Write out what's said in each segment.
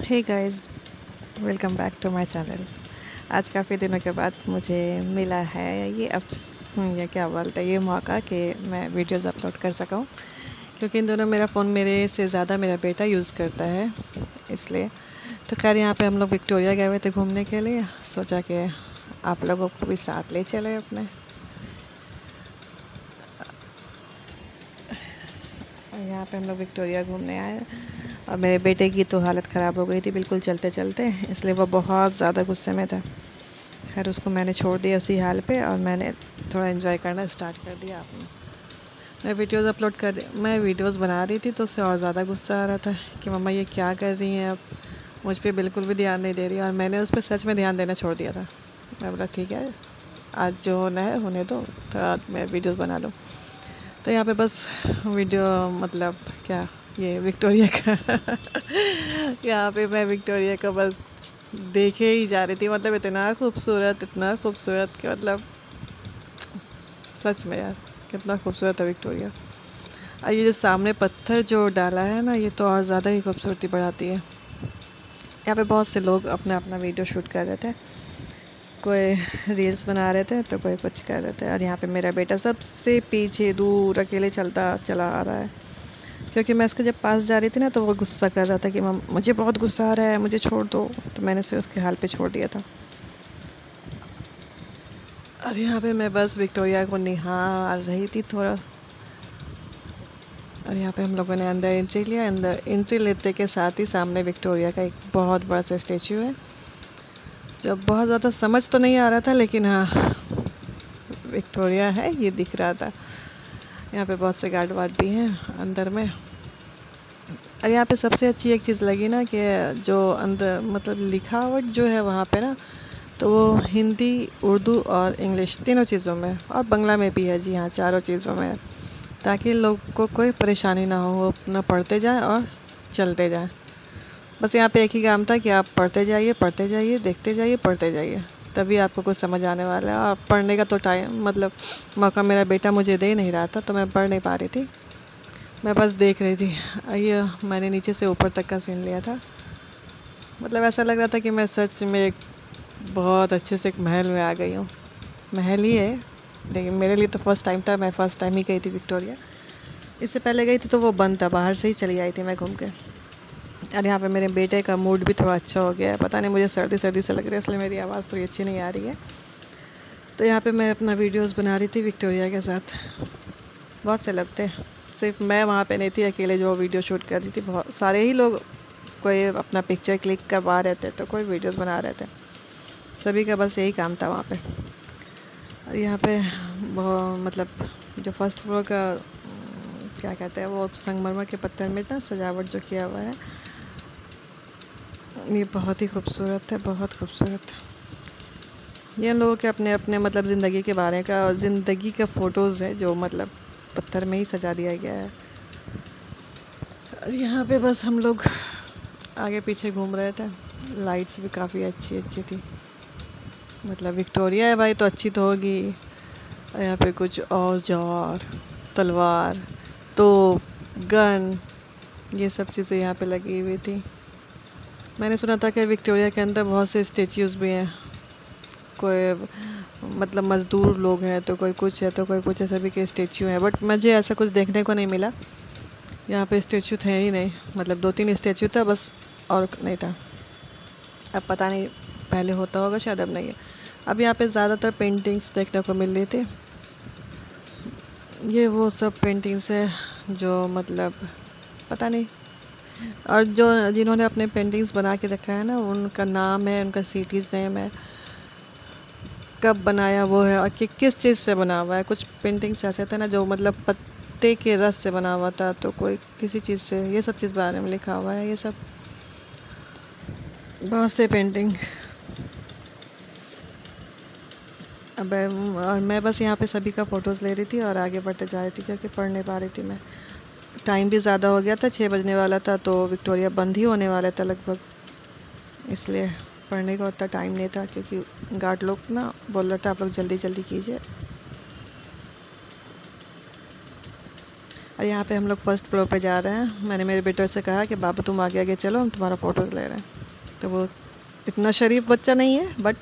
Hey guys, welcome back to my channel. आज काफ़ी दिनों के बाद मुझे मिला है ये क्या बोलते हैं, ये मौका कि मैं वीडियोस अपलोड कर सकूं, क्योंकि इन दोनों मेरा फ़ोन मेरे से ज़्यादा मेरा बेटा यूज़ करता है, इसलिए। तो खैर यहाँ पे हम लोग विक्टोरिया गए हुए थे घूमने के लिए। सोचा कि आप लोगों को भी साथ ले चले अपने। यहाँ पे हम लोग विक्टोरिया घूमने आए और मेरे बेटे की तो हालत ख़राब हो गई थी बिल्कुल चलते चलते, इसलिए वो बहुत ज़्यादा गुस्से में था। खैर उसको मैंने छोड़ दिया उसी हाल पे और मैंने थोड़ा एंजॉय करना स्टार्ट कर दिया आपने। मैं वीडियोज़ बना रही थी तो उससे और ज़्यादा गुस्सा आ रहा था कि मम्मा ये क्या कर रही हैं, अब मुझ पर बिल्कुल भी ध्यान नहीं दे रही। और मैंने उस पर सच में ध्यान देना छोड़ दिया था। मैं बोला ठीक है, आज जो होना है होने दो, थोड़ा मैं वीडियोज़ बना लूँ। तो यहाँ पे बस वीडियो मतलब क्या, ये विक्टोरिया का यहाँ पे मैं विक्टोरिया का बस देखे ही जा रही थी। मतलब इतना खूबसूरत कि मतलब सच में यार कितना खूबसूरत है विक्टोरिया। और ये जो सामने पत्थर जो डाला है ना, ये तो और ज़्यादा ही खूबसूरती बढ़ाती है। यहाँ पे बहुत से लोग अपना अपना वीडियो शूट कर रहे थे, कोई रील्स बना रहे थे तो कोई कुछ कर रहे थे। और यहाँ पे मेरा बेटा सबसे पीछे दूर अकेले चलता चला आ रहा है, क्योंकि मैं उसके जब पास जा रही थी ना तो वो गुस्सा कर रहा था कि मम मुझे बहुत गुस्सा आ रहा है, मुझे छोड़ दो। तो मैंने उसे उसके हाल पे छोड़ दिया था। और यहाँ पे मैं बस विक्टोरिया को निहार रही थी थोड़ा। और यहाँ पे हम लोगों ने अंदर एंट्री लिया। अंदर एंट्री लेते के साथ ही सामने विक्टोरिया का एक बहुत बड़ा सा स्टेचू है, जो बहुत ज़्यादा समझ तो नहीं आ रहा था, लेकिन हाँ विक्टोरिया है ये दिख रहा था। यहाँ पे बहुत से गार्ड वार्ड भी हैं अंदर में। और यहाँ पे सबसे अच्छी एक चीज़ लगी ना कि जो अंदर मतलब लिखावट जो है वहाँ पे ना, तो वो हिंदी, उर्दू और इंग्लिश तीनों चीज़ों में, और बांग्ला में भी है। जी हाँ, चारों चीज़ों में है, ताकि लोग को कोई परेशानी ना हो, वो अपना पढ़ते जाएं और चलते जाएं। बस यहाँ पे एक ही काम था कि आप पढ़ते जाइए, देखते जाइए, पढ़ते जाइए, तभी आपको कुछ समझ आने वाला है। और पढ़ने का तो टाइम मतलब मौका मेरा बेटा मुझे दे नहीं रहा था, तो मैं पढ़ नहीं पा रही थी, मैं बस देख रही थी। ये मैंने नीचे से ऊपर तक का सीन लिया था। मतलब ऐसा लग रहा था कि मैं सच में एक बहुत अच्छे से एक महल में आ गई हूँ। महल ही है, लेकिन मेरे लिए तो फर्स्ट टाइम था। मैं फ़र्स्ट टाइम ही गई थी विक्टोरिया। इससे पहले गई थी तो वो बंद था, बाहर से ही चली आई थी मैं घूम के। और यहाँ पे मेरे बेटे का मूड भी थोड़ा अच्छा हो गया है। पता नहीं मुझे सर्दी सर्दी से लग रही है, इसलिए मेरी आवाज़ थोड़ी अच्छी नहीं आ रही है। तो यहाँ पे मैं अपना वीडियोस बना रही थी विक्टोरिया के साथ। बहुत से लोग थे, सिर्फ मैं वहाँ पे नहीं थी अकेले जो वीडियो शूट कर रही थी। बहुत सारे ही लोग, कोई अपना पिक्चर क्लिक करवा रहे थे तो कोई वीडियोस बना रहे थे। सभी का बस यही काम था वहाँ पे। और यहाँ पे बहुत मतलब जो फर्स्ट फ्लोर का क्या कहते हैं, वो संगमरमर के पत्थर में ना सजावट जो किया हुआ है, ये बहुत ही खूबसूरत है, बहुत खूबसूरत। ये लोगों के अपने अपने मतलब ज़िंदगी के बारे का, ज़िंदगी का फ़ोटोज़ है जो मतलब पत्थर में ही सजा दिया गया है। और यहाँ पे बस हम लोग आगे पीछे घूम रहे थे। लाइट्स भी काफ़ी अच्छी अच्छी थी। मतलब विक्टोरिया है भाई तो अच्छी तो होगी। और यहाँ पे कुछ औजार, तलवार, तोप, गन, ये सब चीज़ें यहाँ पे लगी हुई थी। मैंने सुना था कि विक्टोरिया के अंदर बहुत से स्टेच्यूज़ भी हैं। कोई मतलब मज़दूर लोग हैं तो कोई कुछ है तो कोई कुछ है, सभी के स्टेच्यू हैं। बट मुझे ऐसा कुछ देखने को नहीं मिला। यहाँ पे स्टेच्यू थे ही नहीं, मतलब 2-3 स्टेच्यू था बस, और नहीं था। अब पता नहीं, पहले होता होगा शायद, अब नहीं है। अब यहाँ पे ज़्यादातर पेंटिंग्स देखने को मिल रही थी। ये वो सब पेंटिंग्स है जो मतलब पता नहीं, और जो जिन्होंने अपने पेंटिंग्स बना के रखा है ना, उनका नाम है, उनका सिटीज़ नेम है, कब बनाया वो है, और कि किस चीज़ से बना हुआ है। कुछ पेंटिंग्स ऐसे थे ना जो मतलब पत्ते के रस से बना हुआ था, तो कोई किसी चीज़ से, ये सब चीज़ बारे में लिखा हुआ है। ये सब बहुत से पेंटिंग। अब और मैं बस यहाँ पे सभी का फ़ोटोज़ ले रही थी और आगे बढ़ते जा रही थी, क्योंकि पढ़ नहीं पा रही थी मैं। टाइम भी ज़्यादा हो गया था, 6 बजने वाला था, तो विक्टोरिया बंद ही होने वाला था लगभग, इसलिए पढ़ने का उतना टाइम नहीं था, क्योंकि गार्ड लोग ना बोल रहा था आप लोग जल्दी जल्दी कीजिए। और यहाँ पे हम लोग फर्स्ट फ्लोर पे जा रहे हैं। मैंने मेरे बेटे से कहा कि बाबू तुम आगे आगे चलो, हम तुम्हारा फ़ोटोज़ ले रहे हैं। तो वो इतना शरीफ बच्चा नहीं है, बट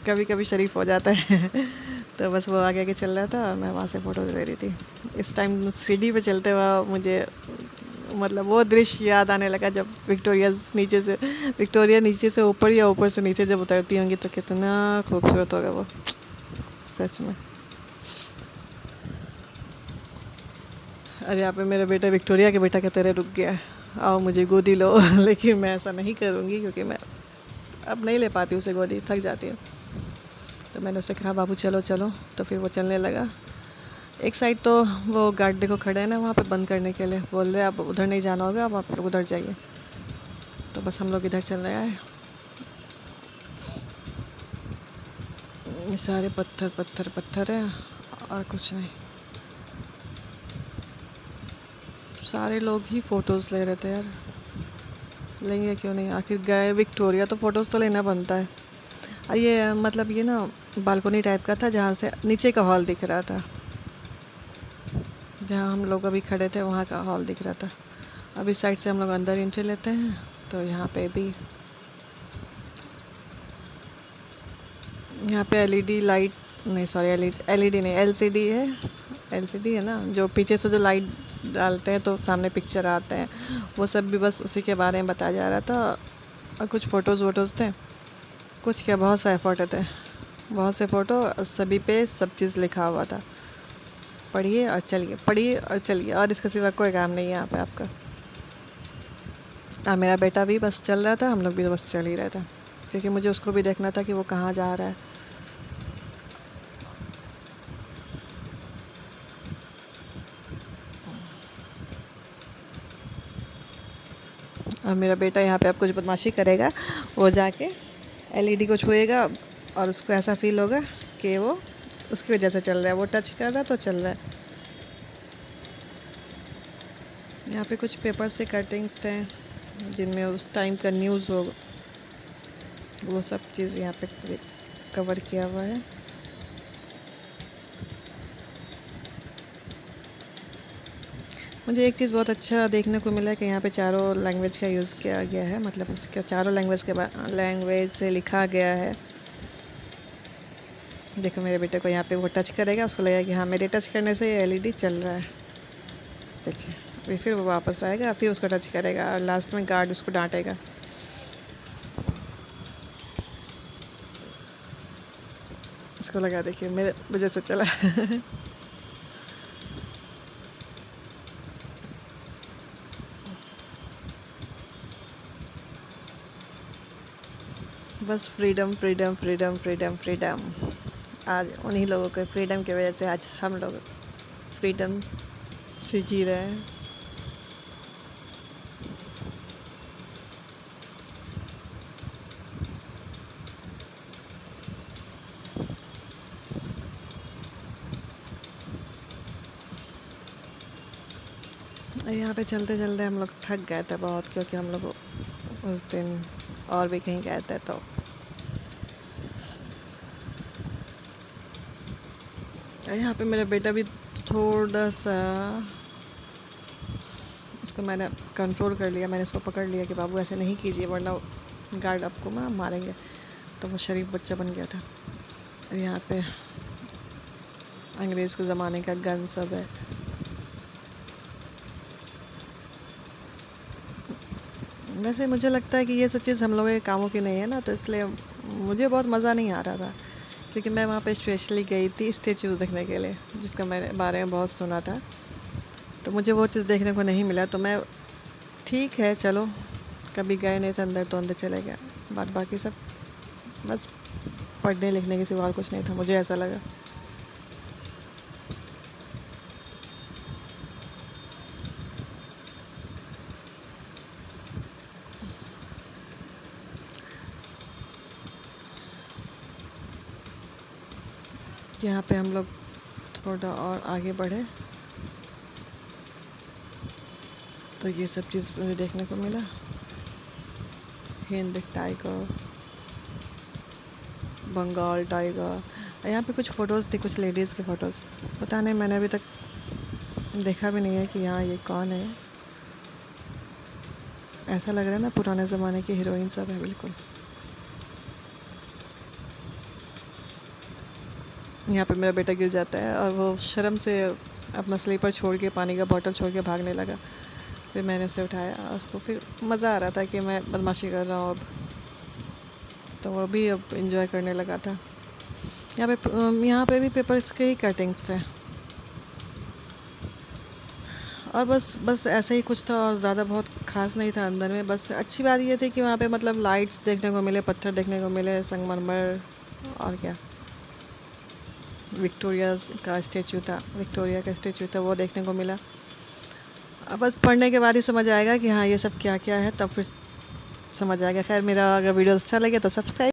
कभी कभी शरीफ हो जाता है। तो बस वो आगे आगे चल रहा था और मैं वहाँ से फ़ोटो ले रही थी। इस टाइम सीढ़ी पे चलते हुआ मुझे मतलब वो दृश्य याद आने लगा, जब विक्टोरिया नीचे से ऊपर या ऊपर से नीचे जब उतरती होंगी तो कितना खूबसूरत होगा वो, सच में। अरे यहाँ पे मेरा बेटा विक्टोरिया के बेटा की तरह रुक गया है, आओ मुझे गोदी लो। लेकिन मैं ऐसा नहीं करूँगी क्योंकि मैं अब नहीं ले पाती उसे गोदी, थक जाती हूँ। तो मैंने उससे कहा बाबू चलो चलो, तो फिर वो चलने लगा। एक साइड तो वो गार्ड देखो खड़े हैं ना वहाँ पे बंद करने के लिए, बोल रहे अब उधर नहीं जाना होगा, अब आप लोग उधर जाइए। तो बस हम लोग इधर चल रहे आए। ये सारे पत्थर पत्थर पत्थर है और कुछ नहीं। सारे लोग ही फ़ोटोज़ ले रहे थे यार, लेंगे क्यों नहीं, आखिर गए विक्टोरिया तो फ़ोटोज़ तो लेना बनता है। और ये मतलब ये ना बालकनी टाइप का था जहाँ से नीचे का हॉल दिख रहा था, जहाँ हम लोग अभी खड़े थे वहाँ का हॉल दिख रहा था। अब इस साइड से हम लोग अंदर एंट्री लेते हैं तो यहाँ पे एलईडी लाइट, नहीं सॉरी एलईडी नहीं, एलसीडी है। एलसीडी है ना, जो पीछे से जो लाइट डालते हैं तो सामने पिक्चर आते हैं, वो सब भी बस उसी के बारे में बताया जा रहा था। और कुछ फ़ोटोज़ वोटोज़ थे, कुछ क्या बहुत सारे फ़ोटो थे, बहुत से फ़ोटो, सभी पे सब चीज़ लिखा हुआ था। पढ़िए और चलिए, पढ़िए और चलिए, और इसके सिवा कोई काम नहीं है यहाँ पे आपका। और मेरा बेटा भी बस चल रहा था, हम लोग भी बस चल ही रहे थे, क्योंकि मुझे उसको भी देखना था कि वो कहाँ जा रहा है। और मेरा बेटा यहाँ पे अब कुछ बदमाशी करेगा, वो जाके एलईडी को छुएगा और उसको ऐसा फील होगा कि वो उसकी वजह से चल रहा है, वो टच कर रहा है तो चल रहा है। यहाँ पे कुछ पेपर से कटिंग्स थे जिनमें उस टाइम का न्यूज़ हो, वो सब चीज़ यहाँ पे कवर किया हुआ है। मुझे एक चीज़ बहुत अच्छा देखने को मिला है कि यहाँ पे चारों लैंग्वेज का यूज़ किया गया है, मतलब उसके चारों लैंग्वेज से लिखा गया है। देखो मेरे बेटे को यहाँ पे वो टच करेगा, उसको लगेगा कि हाँ मेरे टच करने से एलईडी चल रहा है। देखिए फिर वो वापस आएगा, फिर उसको टच करेगा और लास्ट में गार्ड उसको डांटेगा। उसको लगा देखिए मेरे वजह से चला। बस freedom freedom freedom freedom freedom. आज उन्हीं लोगों के फ्रीडम की वजह से आज हम लोग फ्रीडम से जी रहे हैं। यहाँ पे चलते चलते हम लोग थक गए थे बहुत, क्योंकि हम लोग उस दिन और भी कहीं गए थे। तो यहाँ पे मेरा बेटा भी थोड़ा सा, उसको मैंने कंट्रोल कर लिया, मैंने उसको पकड़ लिया कि बाबू ऐसे नहीं कीजिए वरना गार्ड आपको मारेंगे। तो वो शरीफ बच्चा बन गया था। और यहाँ पे अंग्रेज़ के ज़माने का गन सब है। वैसे मुझे लगता है कि ये सब चीज़ हम लोगों के कामों की नहीं है ना, तो इसलिए मुझे बहुत मज़ा नहीं आ रहा था, क्योंकि मैं वहाँ पे स्पेशली गई थी स्टेचू देखने के लिए, जिसका मैंने बारे में बहुत सुना था। तो मुझे वो चीज़ देखने को नहीं मिला, तो मैं ठीक है चलो, कभी गए नहीं थे अंदर तो अंदर चले गए, बाकी सब बस पढ़ने लिखने के सिवा और कुछ नहीं था, मुझे ऐसा लगा। यहाँ पे हम लोग थोड़ा और आगे बढ़े तो ये सब चीज़ मुझे देखने को मिला। हिंद टाइगर, बंगाल टाइगर। यहाँ पे कुछ फ़ोटोज़ थी, कुछ लेडीज़ के फ़ोटोज़, पता नहीं मैंने अभी तक देखा भी नहीं है कि यहाँ ये कौन है। ऐसा लग रहा है ना पुराने ज़माने की हीरोइन सब है बिल्कुल। यहाँ पे मेरा बेटा गिर जाता है और वो शर्म से अपना स्लीपर छोड़ के, पानी का बॉटल छोड़ के भागने लगा। फिर मैंने उसे उठाया, उसको फिर मज़ा आ रहा था कि मैं बदमाशी कर रहा हूँ अब, तो वो भी अब इंजॉय करने लगा था। यहाँ पे भी पेपर्स के ही कटिंग्स थे और बस बस ऐसा ही कुछ था और ज़्यादा बहुत ख़ास नहीं था अंदर में। बस अच्छी बात ये थी कि वहाँ पे मतलब लाइट्स देखने को मिले, पत्थर देखने को मिले, संगमरमर, और क्या, विक्टोरिया का स्टेचू था वो देखने को मिला। अब बस पढ़ने के बाद ही समझ आएगा कि हाँ ये सब क्या क्या है, तब फिर समझ आएगा। खैर, मेरा अगर वीडियो अच्छा लगे तो सब्सक्राइब